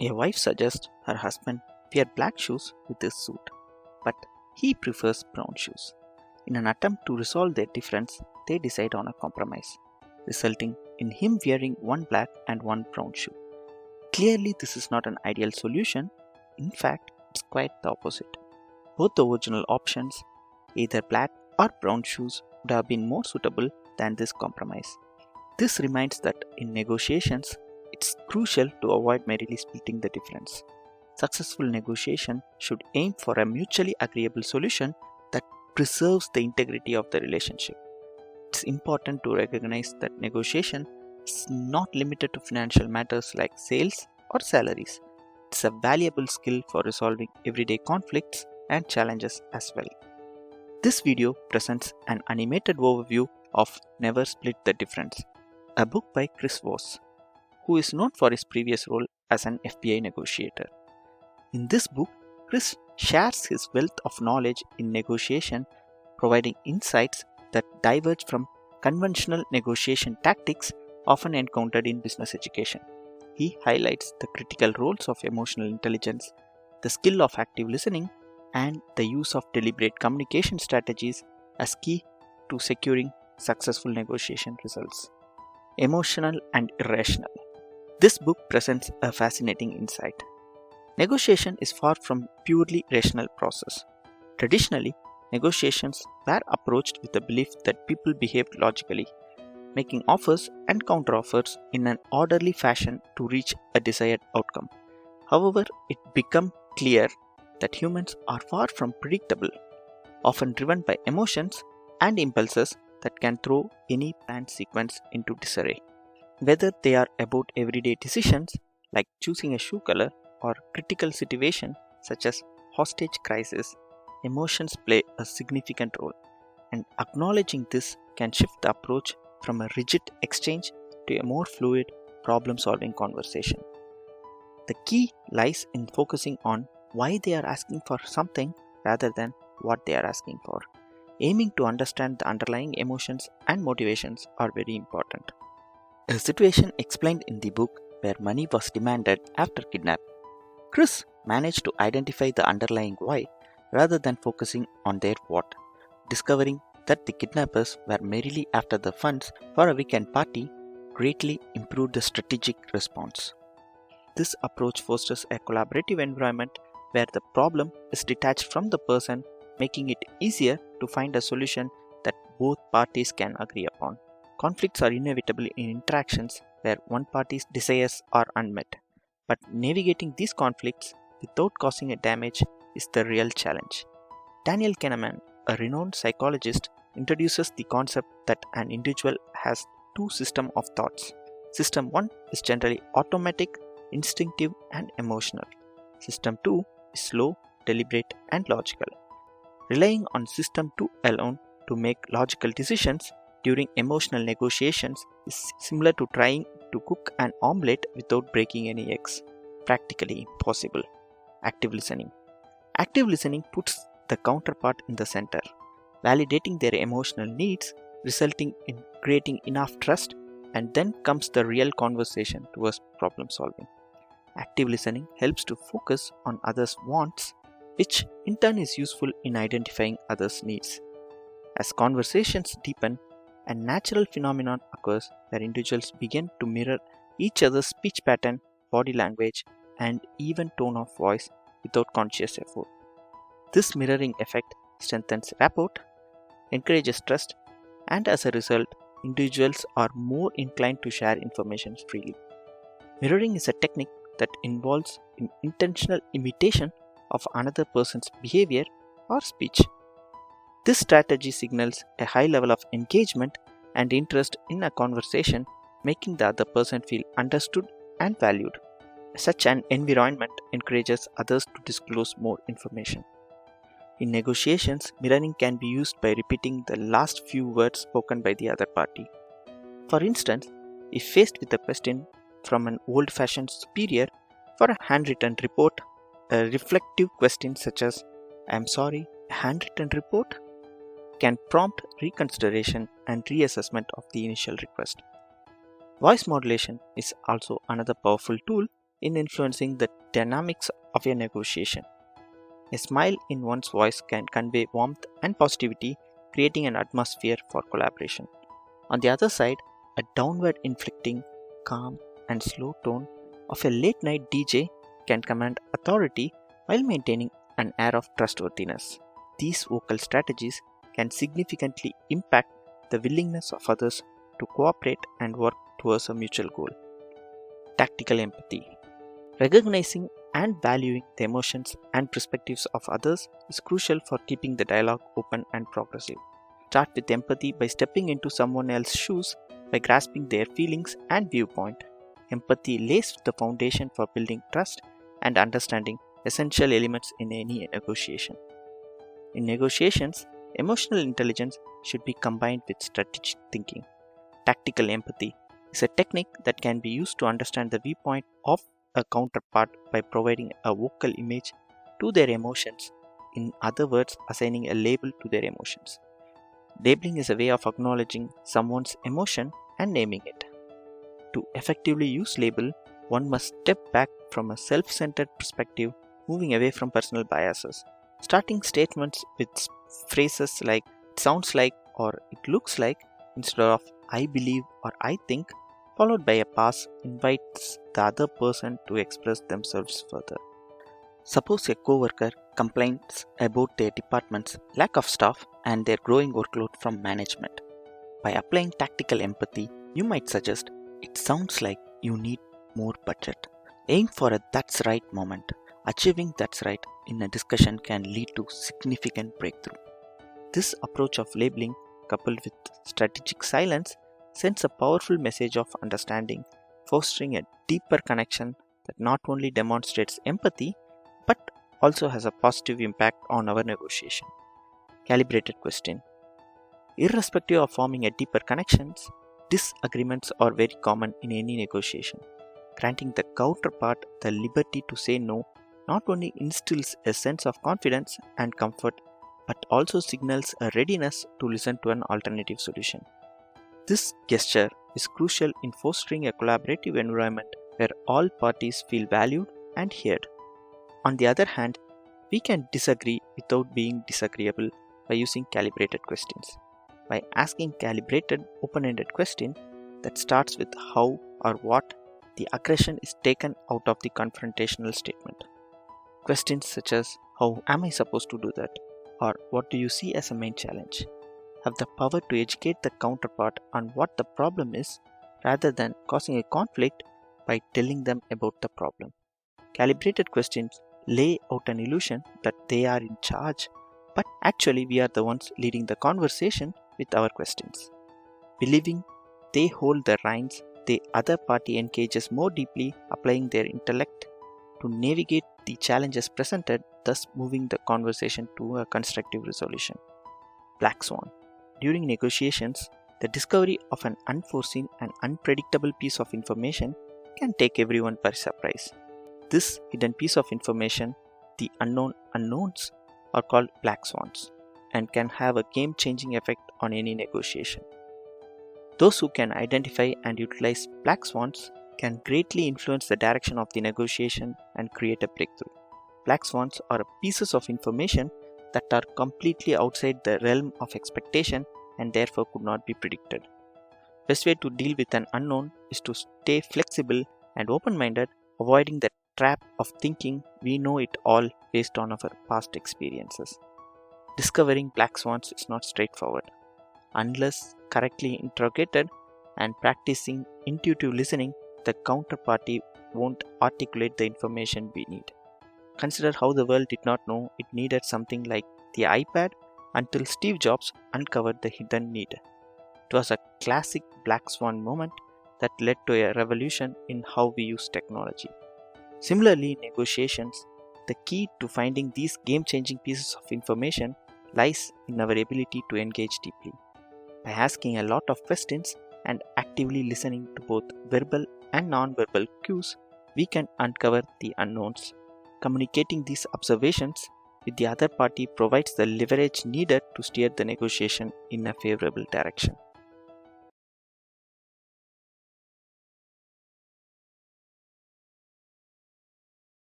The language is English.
A wife suggests her husband wear black shoes with his suit, but he prefers brown shoes. In an attempt to resolve their difference, they decide on a compromise, resulting in him wearing one black and one brown shoe. Clearly, this is not an ideal solution. In fact, it's quite the opposite. Both the original options, either black or brown shoes, would have been more suitable than this compromise. This reminds that in negotiations, it's crucial to avoid merely splitting the difference. Successful negotiation should aim for a mutually agreeable solution that preserves the integrity of the relationship. It's important to recognize that negotiation is not limited to financial matters like sales or salaries. It's a valuable skill for resolving everyday conflicts and challenges as well. This video presents an animated overview of Never Split the Difference, a book by Chris Voss, who is known for his previous role as an FBI negotiator. In this book, Chris shares his wealth of knowledge in negotiation, providing insights that diverge from conventional negotiation tactics often encountered in business education. He highlights the critical roles of emotional intelligence, the skill of active listening, and the use of deliberate communication strategies as key to securing successful negotiation results. Emotional and irrational. This book presents a fascinating insight. Negotiation is far from purely rational process. Traditionally, negotiations were approached with the belief that people behaved logically, making offers and counteroffers in an orderly fashion to reach a desired outcome. However, it became clear that humans are far from predictable, often driven by emotions and impulses that can throw any planned sequence into disarray. Whether they are about everyday decisions like choosing a shoe color or critical situations such as hostage crisis, emotions play a significant role, and acknowledging this can shift the approach from a rigid exchange to a more fluid problem-solving conversation. The key lies in focusing on why they are asking for something rather than what they are asking for. Aiming to understand the underlying emotions and motivations are very important. A situation explained in the book where money was demanded after kidnapping. Chris managed to identify the underlying why rather than focusing on their what, discovering that the kidnappers were merely after the funds for a weekend party greatly improved the strategic response. This approach fosters a collaborative environment where the problem is detached from the person, making it easier to find a solution that both parties can agree upon. Conflicts are inevitable in interactions where one party's desires are unmet, but navigating these conflicts without causing a damage is the real challenge. Daniel Kahneman, a renowned psychologist, introduces the concept that an individual has two systems of thoughts. System 1 is generally automatic, instinctive, and emotional. System 2 is slow, deliberate, and logical. Relying on System 2 alone to make logical decisions during emotional negotiations is similar to trying to cook an omelette without breaking any eggs. Practically impossible. Active listening. Active listening puts the counterpart in the center, validating their emotional needs, resulting in creating enough trust, and then comes the real conversation towards problem solving. Active listening helps to focus on others' wants, which in turn is useful in identifying others' needs. As conversations deepen, a natural phenomenon occurs where individuals begin to mirror each other's speech pattern, body language, and even tone of voice without conscious effort. This mirroring effect strengthens rapport, encourages trust, and as a result, individuals are more inclined to share information freely. Mirroring is a technique that involves an intentional imitation of another person's behavior or speech. This strategy signals a high level of engagement and interest in a conversation, making the other person feel understood and valued. Such an environment encourages others to disclose more information. In negotiations, mirroring can be used by repeating the last few words spoken by the other party. For instance, if faced with a question from an old-fashioned superior for a handwritten report, a reflective question such as, "I'm sorry, a handwritten report?" can prompt reconsideration and reassessment of the initial request. Voice modulation is also another powerful tool in influencing the dynamics of a negotiation. A smile in one's voice can convey warmth and positivity, creating an atmosphere for collaboration. On the other side, a downward inflecting, calm, and slow tone of a late night DJ can command authority while maintaining an air of trustworthiness. These vocal strategies can significantly impact the willingness of others to cooperate and work towards a mutual goal. Tactical empathy. Recognizing and valuing the emotions and perspectives of others is crucial for keeping the dialogue open and progressive. Start with empathy by stepping into someone else's shoes by grasping their feelings and viewpoint. Empathy lays the foundation for building trust and understanding, essential elements in any negotiation. In negotiations, emotional intelligence should be combined with strategic thinking. Tactical empathy is a technique that can be used to understand the viewpoint of a counterpart by providing a vocal image to their emotions, in other words, assigning a label to their emotions. Labeling is a way of acknowledging someone's emotion and naming it. To effectively use label, one must step back from a self-centered perspective, moving away from personal biases. Starting statements with phrases like "it sounds like" or "it looks like" instead of "I believe" or "I think," followed by a pause, invites the other person to express themselves further. Suppose a coworker complains about their department's lack of staff and their growing workload from management. By applying tactical empathy, you might suggest, "It sounds like you need more budget." Aim for a "that's right" moment. Achieving "that's right" in a discussion can lead to significant breakthrough. This approach of labeling, coupled with strategic silence, sends a powerful message of understanding, fostering a deeper connection that not only demonstrates empathy but also has a positive impact on our negotiation. Calibrated question. Irrespective of forming a deeper connections, disagreements are very common in any negotiation. Granting the counterpart the liberty to say no not only instills a sense of confidence and comfort but also signals a readiness to listen to an alternative solution. This gesture is crucial in fostering a collaborative environment where all parties feel valued and heard. On the other hand, we can disagree without being disagreeable by using calibrated questions. By asking calibrated open-ended question that starts with how or what, the aggression is taken out of the confrontational statement. Questions such as "how am I supposed to do that?" or "what do you see as a main challenge?" have the power to educate the counterpart on what the problem is rather than causing a conflict by telling them about the problem. Calibrated questions lay out an illusion that they are in charge, but actually we are the ones leading the conversation with our questions. Believing they hold the reins, the other party engages more deeply, applying their intellect to navigate the challenges presented, thus moving the conversation to a constructive resolution. Black Swan. During negotiations, the discovery of an unforeseen and unpredictable piece of information can take everyone by surprise. This hidden piece of information, the unknown unknowns, are called black swans and can have a game-changing effect on any negotiation. Those who can identify and utilize black swans can greatly influence the direction of the negotiation and create a breakthrough. Black swans are pieces of information that are completely outside the realm of expectation and therefore could not be predicted. Best way to deal with an unknown is to stay flexible and open-minded, avoiding the trap of thinking we know it all based on our past experiences. Discovering black swans is not straightforward. Unless correctly interrogated and practicing intuitive listening, the counterparty won't articulate the information we need. Consider how the world did not know it needed something like the iPad until Steve Jobs uncovered the hidden need. It was a classic black swan moment that led to a revolution in how we use technology. Similarly, in negotiations, the key to finding these game-changing pieces of information lies in our ability to engage deeply. By asking a lot of questions and actively listening to both verbal and non-verbal cues, we can uncover the unknowns. Communicating these observations with the other party provides the leverage needed to steer the negotiation in a favorable direction.